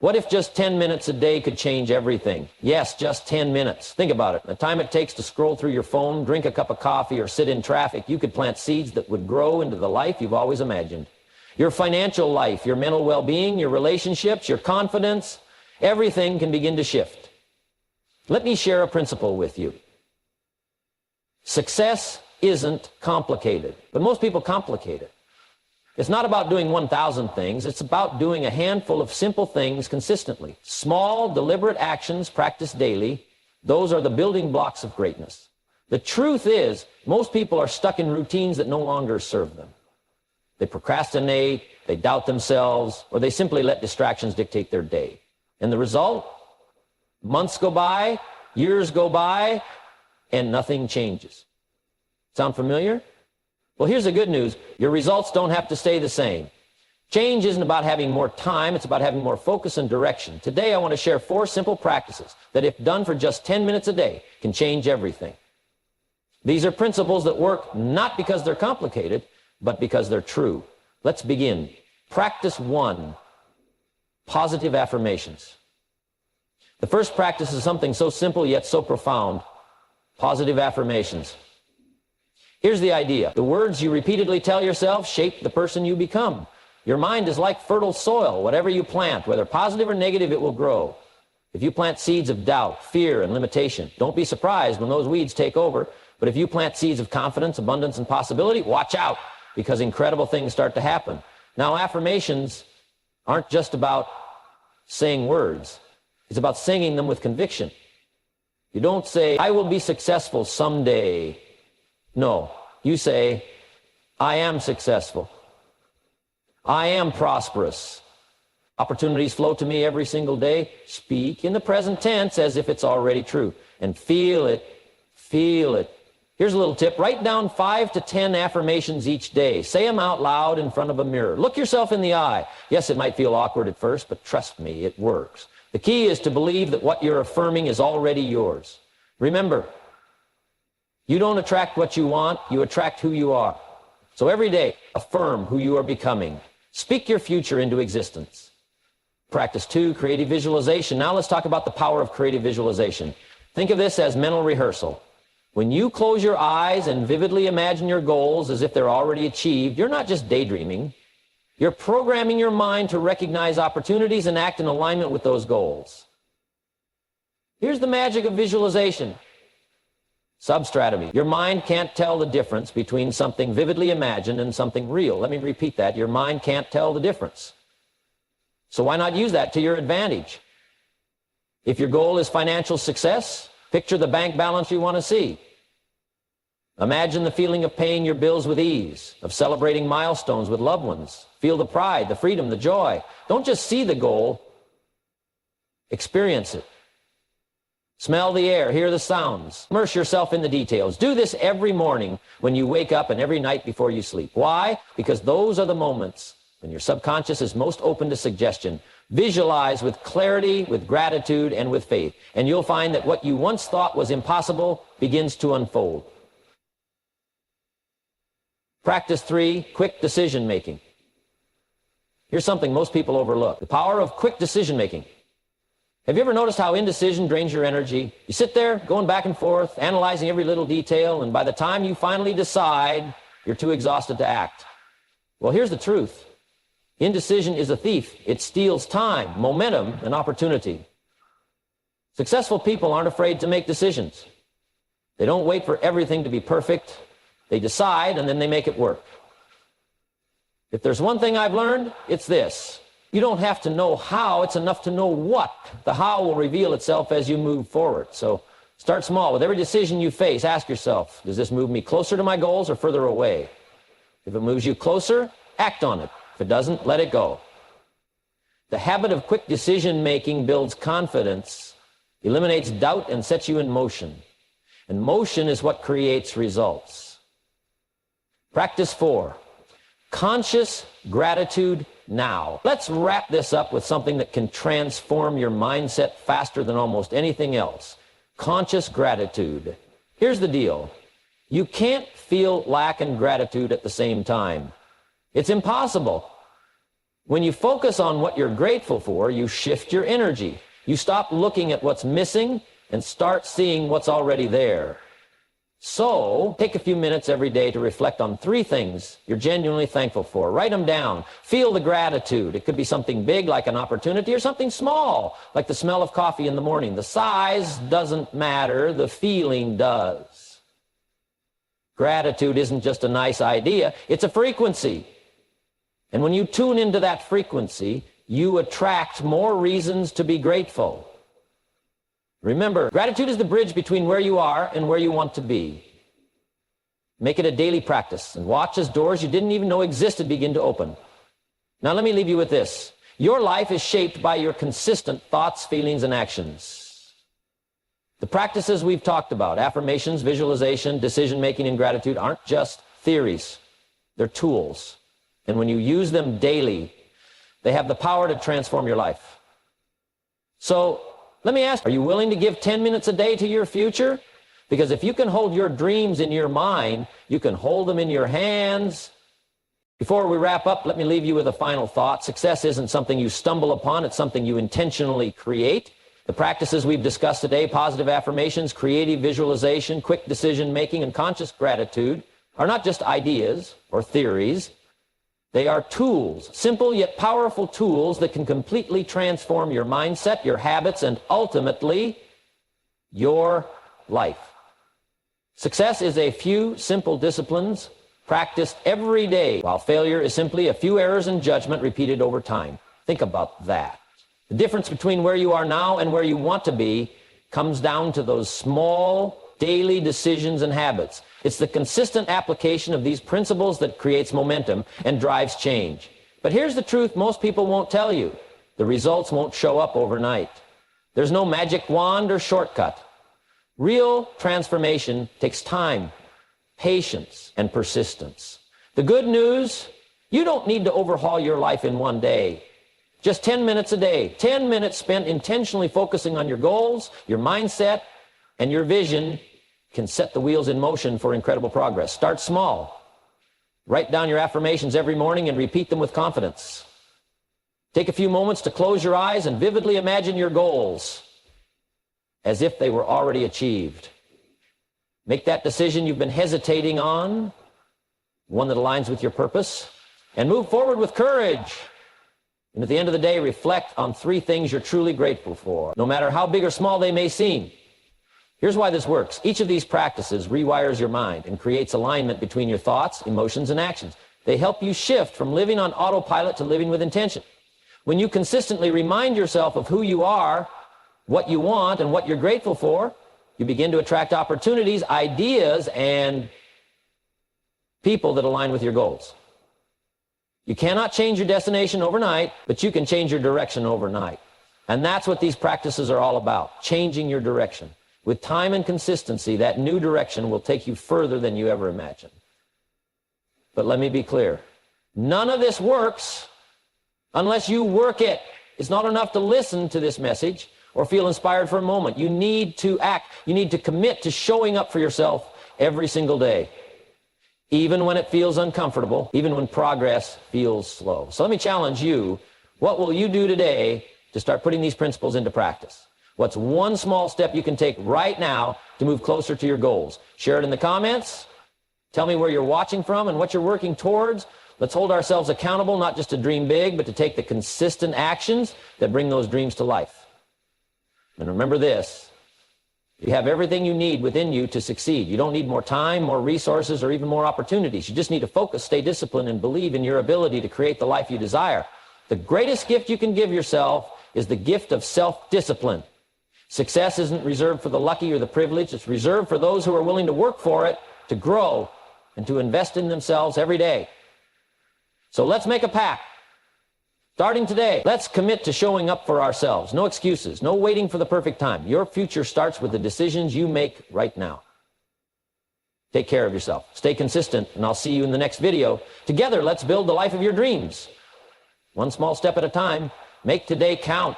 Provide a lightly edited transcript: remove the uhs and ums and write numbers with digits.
What if just 10 minutes a day could change everything? Yes, just 10 minutes. Think about it. The time it takes to scroll through your phone, drink a cup of coffee, or sit in traffic, you could plant seeds that would grow into the life you've always imagined. Your financial life, your mental well-being, your relationships, your confidence, everything can begin to shift. Let me share a principle with you. Success isn't complicated, but most people complicate it. It's not about doing 1,000 things. It's about doing a handful of simple things consistently. Small, deliberate actions practiced daily, those are the building blocks of greatness. The truth is, most people are stuck in routines that no longer serve them. They procrastinate, they doubt themselves, or they simply let distractions dictate their day. And the result? Months go by, years go by, and nothing changes. Sound familiar? Well, here's the good news. Your results don't have to stay the same. Change isn't about having more time. It's about having more focus and direction. Today, I want to share 4 simple practices that, if done for just 10 minutes a day, can change everything. These are principles that work not because they're complicated, but because they're true. Let's begin. Practice 1, positive affirmations. The first practice is something so simple yet so profound. Positive affirmations. Here's the idea. The words you repeatedly tell yourself shape the person you become. Your mind is like fertile soil. Whatever you plant, whether positive or negative, it will grow. If you plant seeds of doubt, fear, and limitation, don't be surprised when those weeds take over. But if you plant seeds of confidence, abundance, and possibility, watch out, because incredible things start to happen. Now, affirmations aren't just about saying words. It's about singing them with conviction. You don't say, I will be successful someday. No, you say, I am successful. I am prosperous. Opportunities flow to me every single day. Speak in the present tense as if it's already true. And feel it. Feel it. Here's a little tip. Write down 5 to 10 affirmations each day. Say them out loud in front of a mirror. Look yourself in the eye. Yes, it might feel awkward at first, but trust me, it works. The key is to believe that what you're affirming is already yours. Remember, you don't attract what you want, you attract who you are. So every day, affirm who you are becoming. Speak your future into existence. Practice 2, creative visualization. Now let's talk about the power of creative visualization. Think of this as mental rehearsal. When you close your eyes and vividly imagine your goals as if they're already achieved, you're not just daydreaming. You're programming your mind to recognize opportunities and act in alignment with those goals. Here's the magic of visualization. Substrategy. Your mind can't tell the difference between something vividly imagined and something real. Let me repeat that. Your mind can't tell the difference. So why not use that to your advantage? If your goal is financial success, picture the bank balance you want to see. Imagine the feeling of paying your bills with ease, of celebrating milestones with loved ones. Feel the pride, the freedom, the joy. Don't just see the goal. Experience it. Smell the air, hear the sounds. Immerse yourself in the details. Do this every morning when you wake up and every night before you sleep. Why? Because those are the moments when your subconscious is most open to suggestion. Visualize with clarity, with gratitude, and with faith. And you'll find that what you once thought was impossible begins to unfold. Practice 3, quick decision making. Here's something most people overlook. The power of quick decision making. Have you ever noticed how indecision drains your energy? You sit there going back and forth, analyzing every little detail, and by the time you finally decide, you're too exhausted to act. Well, here's the truth. Indecision is a thief. It steals time, momentum, and opportunity. Successful people aren't afraid to make decisions. They don't wait for everything to be perfect. They decide, and then they make it work. If there's one thing I've learned, it's this. You don't have to know how, it's enough to know what. The how will reveal itself as you move forward. So start small. With every decision you face, ask yourself, does this move me closer to my goals or further away? If it moves you closer, act on it. If it doesn't, let it go. The habit of quick decision making builds confidence, eliminates doubt, and sets you in motion. And motion is what creates results. Practice 4, conscious gratitude now. Let's wrap this up with something that can transform your mindset faster than almost anything else. Conscious gratitude. Here's the deal. You can't feel lack and gratitude at the same time. It's impossible. When you focus on what you're grateful for, you shift your energy. You stop looking at what's missing and start seeing what's already there. So, take a few minutes every day to reflect on 3 things you're genuinely thankful for. Write them down. Feel the gratitude. It could be something big like an opportunity or something small like the smell of coffee in the morning. The size doesn't matter. The feeling does. Gratitude isn't just a nice idea. It's a frequency. And when you tune into that frequency, you attract more reasons to be grateful. Remember, gratitude is the bridge between where you are and where you want to be. Make it a daily practice and watch as doors you didn't even know existed begin to open. Now let me leave you with this. Your life is shaped by your consistent thoughts, feelings, and actions. The practices we've talked about, affirmations, visualization, decision-making, and gratitude, aren't just theories. They're tools. And when you use them daily, they have the power to transform your life. So, let me ask, are you willing to give 10 minutes a day to your future? Because if you can hold your dreams in your mind, you can hold them in your hands. Before we wrap up, let me leave you with a final thought. Success isn't something you stumble upon, it's something you intentionally create. The practices we've discussed today, positive affirmations, creative visualization, quick decision-making, and conscious gratitude, are not just ideas or theories. They are tools, simple yet powerful tools that can completely transform your mindset, your habits, and ultimately, your life. Success is a few simple disciplines practiced every day, while failure is simply a few errors in judgment repeated over time. Think about that. The difference between where you are now and where you want to be comes down to those small daily decisions and habits. It's the consistent application of these principles that creates momentum and drives change. But here's the truth most people won't tell you. The results won't show up overnight. There's no magic wand or shortcut. Real transformation takes time, patience, and persistence. The good news, you don't need to overhaul your life in one day. Just 10 minutes a day. 10 minutes spent intentionally focusing on your goals, your mindset, and your vision can set the wheels in motion for incredible progress. Start small. Write down your affirmations every morning and repeat them with confidence. Take a few moments to close your eyes and vividly imagine your goals as if they were already achieved. Make that decision you've been hesitating on, one that aligns with your purpose, and move forward with courage. And at the end of the day, reflect on 3 things you're truly grateful for, no matter how big or small they may seem. Here's why this works. Each of these practices rewires your mind and creates alignment between your thoughts, emotions, and actions. They help you shift from living on autopilot to living with intention. When you consistently remind yourself of who you are, what you want, and what you're grateful for, you begin to attract opportunities, ideas, and people that align with your goals. You cannot change your destination overnight, but you can change your direction overnight. And that's what these practices are all about, changing your direction. With time and consistency, that new direction will take you further than you ever imagined. But let me be clear. None of this works unless you work it. It's not enough to listen to this message or feel inspired for a moment. You need to act. You need to commit to showing up for yourself every single day, even when it feels uncomfortable, even when progress feels slow. So let me challenge you. What will you do today to start putting these principles into practice? What's one small step you can take right now to move closer to your goals? Share it in the comments. Tell me where you're watching from and what you're working towards. Let's hold ourselves accountable, not just to dream big, but to take the consistent actions that bring those dreams to life. And remember this, you have everything you need within you to succeed. You don't need more time, more resources, or even more opportunities. You just need to focus, stay disciplined, and believe in your ability to create the life you desire. The greatest gift you can give yourself is the gift of self-discipline. Success isn't reserved for the lucky or the privileged. It's reserved for those who are willing to work for it, to grow, and to invest in themselves every day. So let's make a pact. Starting today, let's commit to showing up for ourselves. No excuses, no waiting for the perfect time. Your future starts with the decisions you make right now. Take care of yourself. Stay consistent, and I'll see you in the next video. Together, let's build the life of your dreams. One small step at a time. Make today count.